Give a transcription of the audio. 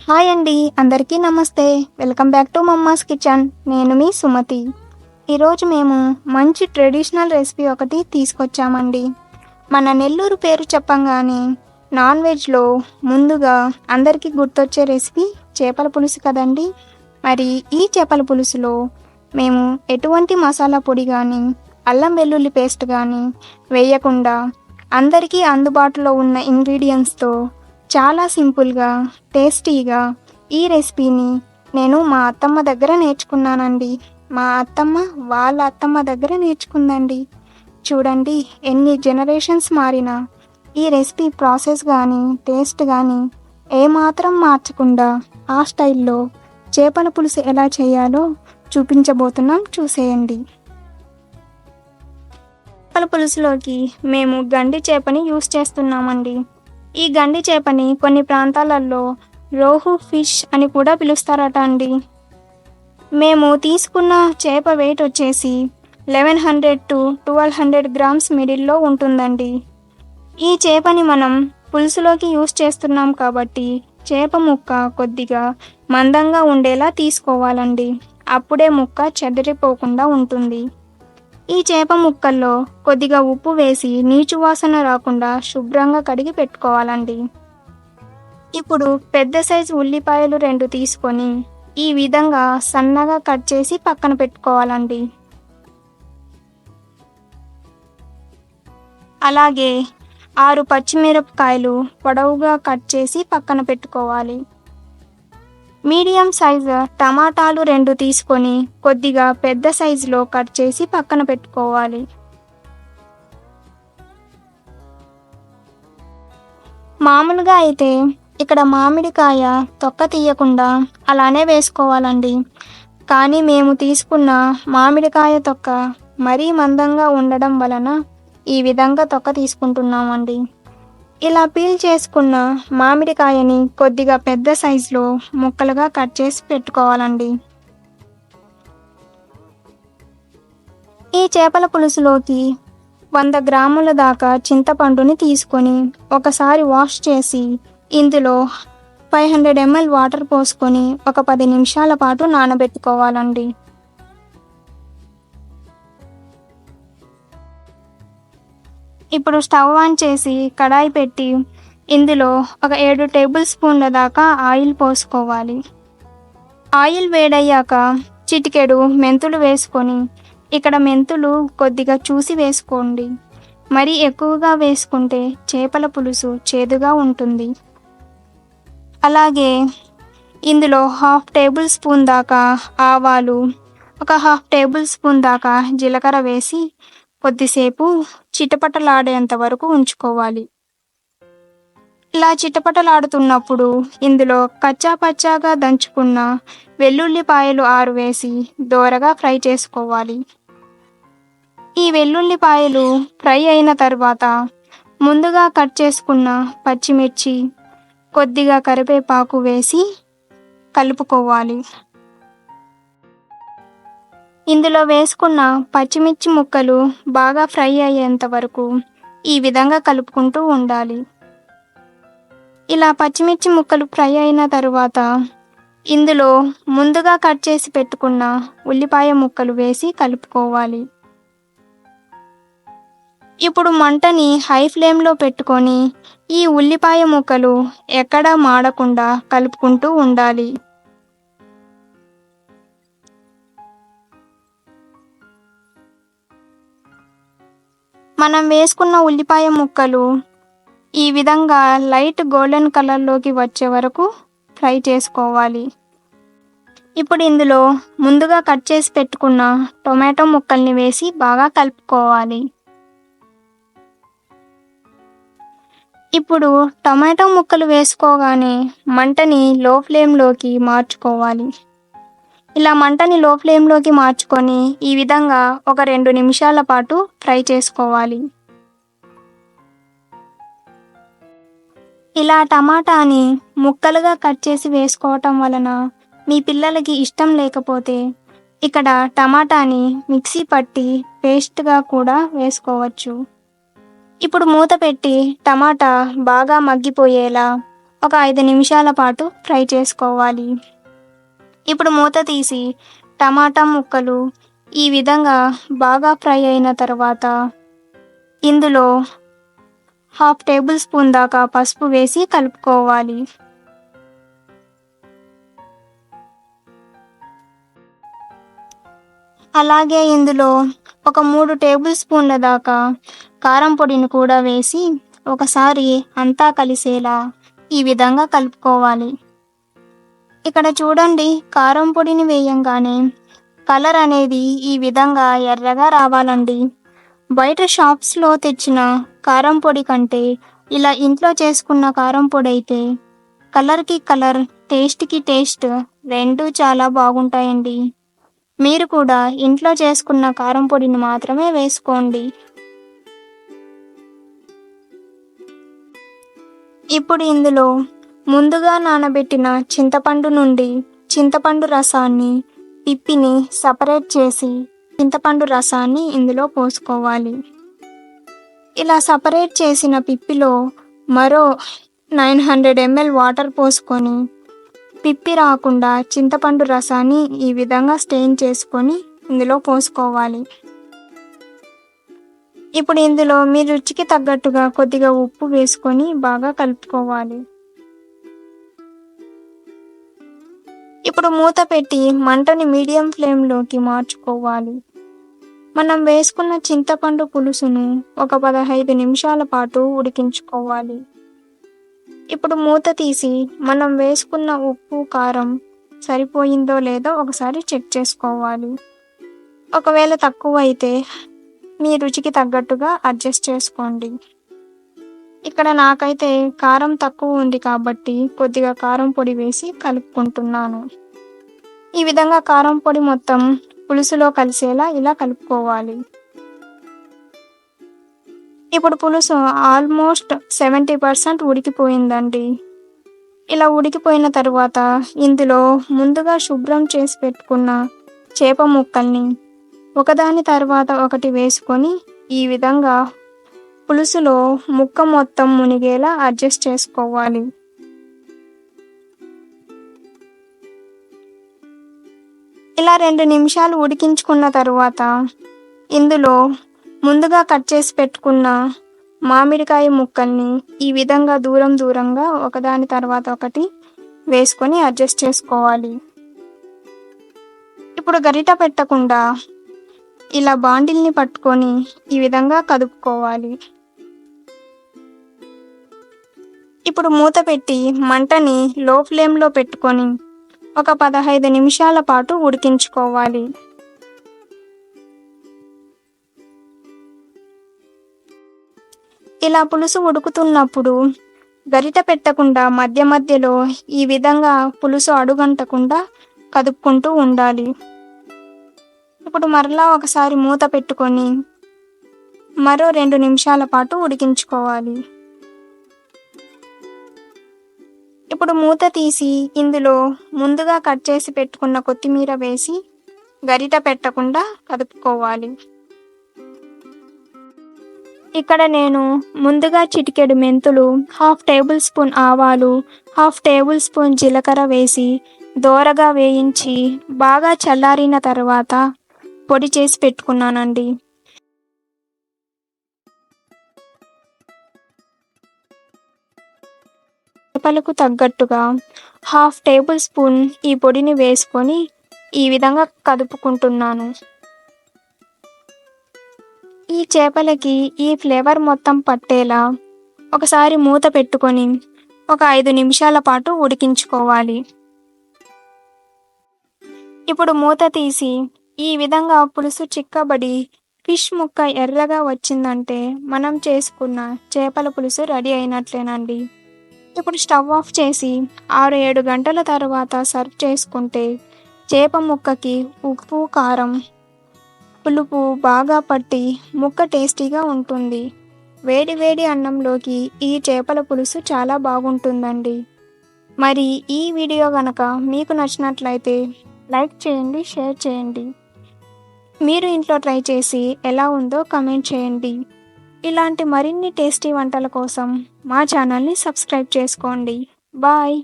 Hi అండి, అందరికీ నమస్తే. Welcome back to mama's kitchen. నేను మీ సుమతి. ఈరోజు మేము మంచి ట్రెడిషనల్ రెసిపీ ఒకటి తీసుకొచ్చామండి. మన నెల్లూరు పేరు చెప్పంగానే నాన్ వెజ్లో ముందుగా అందరికీ గుర్తొచ్చే రెసిపీ చేపల పులుసు కదండి. మరి ఈ చేపల పులుసులో మేము ఎటువంటి మసాలా పొడి కానీ అల్లం వెల్లుల్లి పేస్ట్ కానీ వేయకుండా అందరికీ అందుబాటులో ఉన్న ఇంగ్రీడియంట్స్తో చాలా సింపుల్గా టేస్టీగా ఈ రెసిపీని నేను మా అత్తమ్మ దగ్గర నేర్చుకున్నానండి. మా అత్తమ్మ వాళ్ళ అత్తమ్మ దగ్గర నేర్చుకుందండి. చూడండి, ఎన్ని జనరేషన్స్ మారినా ఈ రెసిపీ ప్రాసెస్ కానీ టేస్ట్ కానీ ఏమాత్రం మార్చకుండా ఆ స్టైల్లో చేపల పులుసు ఎలా చేయాలో చూపించబోతున్నాం, చూసేయండి. చేపల పులుసులోకి మేము గండి చేపని యూస్ చేస్తున్నామండి. ఈ గండి చేపని కొన్ని ప్రాంతాలలో రోహు ఫిష్ అని కూడా పిలుస్తారట అండి. మేము తీసుకున్న చేప వెయిట్ వచ్చేసి 1100 to 1200 గ్రామ్స్ మిడిల్లో ఉంటుందండి. ఈ చేపని మనం పులుసులోకి యూస్ చేస్తున్నాం కాబట్టి చేప ముక్క కొద్దిగా మందంగా ఉండేలా తీసుకోవాలండి. అప్పుడే ముక్క చెదిరిపోకుండా ఉంటుంది. ఈ చేప ముక్కల్లో కొద్దిగా ఉప్పు వేసి నీచు వాసన రాకుండా శుభ్రంగా కడిగి పెట్టుకోవాలండి. ఇప్పుడు పెద్ద సైజు ఉల్లిపాయలు 2 తీసుకొని ఈ విధంగా సన్నగా కట్ చేసి పక్కన పెట్టుకోవాలండి. అలాగే 6 పచ్చిమిరపకాయలు పొడవుగా కట్ చేసి పక్కన పెట్టుకోవాలి. మీడియం సైజు టమాటాలు 2 తీసుకొని కొద్దిగా పెద్ద సైజులో కట్ చేసి పక్కన పెట్టుకోవాలి. మామూలుగా అయితే ఇక్కడ మామిడికాయ తొక్క తీయకుండా అలానే వేసుకోవాలండి. కానీ మేము తీసుకున్న మామిడికాయ తొక్క మరీ మందంగా ఉండడం వలన ఈ విధంగా తొక్క తీసుకుంటున్నామండి. ఇలా పీల్ చేసుకున్న మామిడికాయని కొద్దిగా పెద్ద సైజులో ముక్కలుగా కట్ చేసి పెట్టుకోవాలండి. ఈ చేపల పులుసులోకి 100 గ్రాముల దాకా చింతపండుని తీసుకొని ఒకసారి వాష్ చేసి ఇందులో 500 ml వాటర్ పోసుకొని ఒక 10 నిమిషాల పాటు నానబెట్టుకోవాలండి. ఇప్పుడు స్టవ్ ఆన్ చేసి కడాయి పెట్టి ఇందులో ఒక 7 టేబుల్ స్పూన్ల దాకా ఆయిల్ పోసుకోవాలి. ఆయిల్ వేడయ్యాక చిటికెడు మెంతులు వేసుకొని, ఇక్కడ మెంతులు కొద్దిగా చూసి వేసుకోండి. మరీ ఎక్కువగా వేసుకుంటే చేపల పులుసు చేదుగా ఉంటుంది. అలాగే ఇందులో 1/2 టేబుల్ స్పూన్ దాకా ఆవాలు, ఒక 1/2 టేబుల్ స్పూన్ దాకా జీలకర్ర వేసి కొద్దిసేపు చిటపటలాడేంత వరకు ఉంచుకోవాలి. ఇలా చిటపటలాడుతున్నప్పుడు ఇందులో కచ్చా పచ్చాగా దంచుకున్న వెల్లుల్లిపాయలు 6 వేసి దోరగా ఫ్రై చేసుకోవాలి. ఈ వెల్లుల్లిపాయలు ఫ్రై అయిన తర్వాత ముందుగా కట్ చేసుకున్న పచ్చిమిర్చి, కొద్దిగా కరివేపాకు వేసి కలుపుకోవాలి. ఇందులో వేసుకున్న పచ్చిమిర్చి ముక్కలు బాగా ఫ్రై అయ్యేంత వరకు ఈ విధంగా కలుపుకుంటూ ఉండాలి. ఇలా పచ్చిమిర్చి ముక్కలు ఫ్రై అయిన తరువాత ఇందులో ముందుగా కట్ చేసి పెట్టుకున్న ఉల్లిపాయ ముక్కలు వేసి కలుపుకోవాలి. ఇప్పుడు మంటని హై ఫ్లేమ్లో పెట్టుకొని ఈ ఉల్లిపాయ ముక్కలు ఎక్కడా మాడకుండా కలుపుకుంటూ ఉండాలి. మనం వేసుకున్న ఉల్లిపాయ ముక్కలు ఈ విధంగా లైట్ గోల్డెన్ కలర్లోకి వచ్చే వరకు ఫ్రై చేసుకోవాలి. ఇప్పుడు ఇందులో ముందుగా కట్ చేసి పెట్టుకున్న టొమాటో ముక్కల్ని వేసి బాగా కలుపుకోవాలి. ఇప్పుడు టొమాటో ముక్కలు వేసుకోగానే మంటని లో ఫ్లేమ్లోకి మార్చుకోవాలి. ఇలా మంటని లో ఫ్లేమ్లోకి మార్చుకొని ఈ విధంగా ఒక 2 నిమిషాల పాటు ఫ్రై చేసుకోవాలి. ఇలా టమాటాని ముక్కలుగా కట్ చేసి వేసుకోవటం వలన మీ పిల్లలకి ఇష్టం లేకపోతే ఇక్కడ టమాటాని మిక్సీ పట్టి పేస్ట్గా కూడా వేసుకోవచ్చు. ఇప్పుడు మూత పెట్టి టమాటా బాగా మగ్గిపోయేలా ఒక 5 నిమిషాల పాటు ఫ్రై చేసుకోవాలి. ఇప్పుడు మూత తీసి టమాటా ముక్కలు ఈ విధంగా బాగా ఫ్రై అయిన తర్వాత ఇందులో 1/2 టేబుల్ స్పూన్ దాకా పసుపు వేసి కలుపుకోవాలి. అలాగే ఇందులో ఒక 3 టేబుల్ స్పూన్ల దాకా కారం పొడిని కూడా వేసి ఒకసారి అంతా కలిసేలా ఈ విధంగా కలుపుకోవాలి. ఇక్కడ చూడండి, కారం పొడిని వేయంగానే కలర్ అనేది ఈ విధంగా ఎర్రగా రావాలండి. బయట షాప్స్లో తెచ్చిన కారం పొడి కంటే ఇలా ఇంట్లో చేసుకున్న కారం పొడి అయితే కలర్కి కలర్, టేస్ట్కి టేస్ట్ రెండూ చాలా బాగుంటాయండి. మీరు కూడా ఇంట్లో చేసుకున్న కారం పొడిని మాత్రమే వేసుకోండి. ఇప్పుడు ఇందులో ముందుగా నానబెట్టిన చింతపండు నుండి చింతపండు రసాన్ని, పిప్పిని సపరేట్ చేసి చింతపండు రసాన్ని ఇందులో పోసుకోవాలి. ఇలా సపరేట్ చేసిన పిప్పిలో మరో 900 ml వాటర్ పోసుకొని పిప్పి రాకుండా చింతపండు రసాన్ని ఈ విధంగా స్టెయిన్ చేసుకొని ఇందులో పోసుకోవాలి. ఇప్పుడు ఇందులో మీ రుచికి తగ్గట్టుగా కొద్దిగా ఉప్పు వేసుకొని బాగా కలుపుకోవాలి. ఇప్పుడు మూత పెట్టి మంటని మీడియం ఫ్లేమ్లోకి మార్చుకోవాలి. మనం వేసుకున్న చింతపండు పులుసును ఒక 15 నిమిషాల పాటు ఉడికించుకోవాలి. ఇప్పుడు మూత తీసి మనం వేసుకున్న ఉప్పు, కారం సరిపోయిందో లేదో ఒకసారి చెక్ చేసుకోవాలి. ఒకవేళ తక్కువ అయితే మీ రుచికి తగ్గట్టుగా అడ్జస్ట్ చేసుకోండి. ఇక్కడ నాకైతే కారం తక్కువ ఉంది కాబట్టి కొద్దిగా కారం పొడి వేసి కలుపుకుంటున్నాను. ఈ విధంగా కారం పొడి మొత్తం పులుసులో కలిసేలా ఇలా కలుపుకోవాలి. ఇప్పుడు పులుసు ఆల్మోస్ట్ 70% ఉడికిపోయిందండి. ఇలా ఉడికిపోయిన తర్వాత ఇందులో ముందుగా శుభ్రం చేసి పెట్టుకున్న చేప ముక్కల్ని ఒకదాని తర్వాత ఒకటి వేసుకొని ఈ విధంగా పులుసులో ముక్క మొత్తం మునిగేలా అడ్జస్ట్ చేసుకోవాలి. ఇలా 2 నిమిషాలు ఉడికించుకున్న తర్వాత ఇందులో ముందుగా కట్ చేసి పెట్టుకున్న మామిడికాయ ముక్కల్ని ఈ విధంగా దూరంగా ఒకదాని తర్వాత ఒకటి వేసుకొని అడ్జస్ట్ చేసుకోవాలి. ఇప్పుడు గరిట పెట్టకుండా ఇలా బాండిల్ని పట్టుకొని ఈ విధంగా కదుపుకోవాలి. ఇప్పుడు మూత పెట్టి మంటని లో ఫ్లేమ్లో పెట్టుకొని ఒక 15 నిమిషాల పాటు ఉడికించుకోవాలి. ఇలా పులుసు ఉడుకుతున్నప్పుడు గరిట పెట్టకుండా మధ్యలో ఈ విధంగా పులుసు అడుగంటకుండా కదుపుకుంటూ ఉండాలి. ఇప్పుడు మరలా ఒకసారి మూత పెట్టుకొని మరో 2 నిమిషాల పాటు ఉడికించుకోవాలి. ఇప్పుడు మూత తీసి ఇందులో ముందుగా కట్ చేసి పెట్టుకున్న కొత్తిమీర వేసి గరిట పెట్టకుండా కదుపుకోవాలి. ఇక్కడ నేను ముందుగా చిటికెడు మెంతులు, 1/2 టేబుల్ స్పూన్ ఆవాలు, 1/2 టేబుల్ స్పూన్ జీలకర్ర వేసి దోరగా వేయించి బాగా చల్లారిన తర్వాత పొడి చేసి పెట్టుకున్నానండి. చేపలకు తగ్గట్టుగా 1/2 టేబుల్ స్పూన్ ఈ పొడిని వేసుకొని ఈ విధంగా కదుపుకుంటున్నాను. ఈ చేపలకి ఈ ఫ్లేవర్ మొత్తం పట్టేలా ఒకసారి మూత పెట్టుకొని ఒక 5 నిమిషాల పాటు ఉడికించుకోవాలి. ఇప్పుడు మూత తీసి ఈ విధంగా పులుసు చిక్కబడి ఫిష్ ముక్క ఎర్రగా వచ్చిందంటే మనం చేసుకున్న చేపల పులుసు రెడీ అయినట్లేనండి. ఇప్పుడు స్టవ్ ఆఫ్ చేసి 6-7 గంటల తర్వాత సర్వ్ చేసుకుంటే చేప ముక్కకి ఉప్పు, కారం, పులుపు బాగా పట్టి ముక్క టేస్టీగా ఉంటుంది. వేడి వేడి అన్నంలోకి ఈ చేపల పులుసు చాలా బాగుంటుందండి. మరి ఈ వీడియో గనక మీకు నచ్చినట్లయితే లైక్ చేయండి, షేర్ చేయండి. మీరు ఇంట్లో ట్రై చేసి ఎలా ఉందో కామెంట్ చేయండి. ఇలాంటి మరిన్ని టేస్టీ వంటల కోసం మా ఛానల్ని సబ్స్క్రైబ్ చేసుకోండి. బాయ్.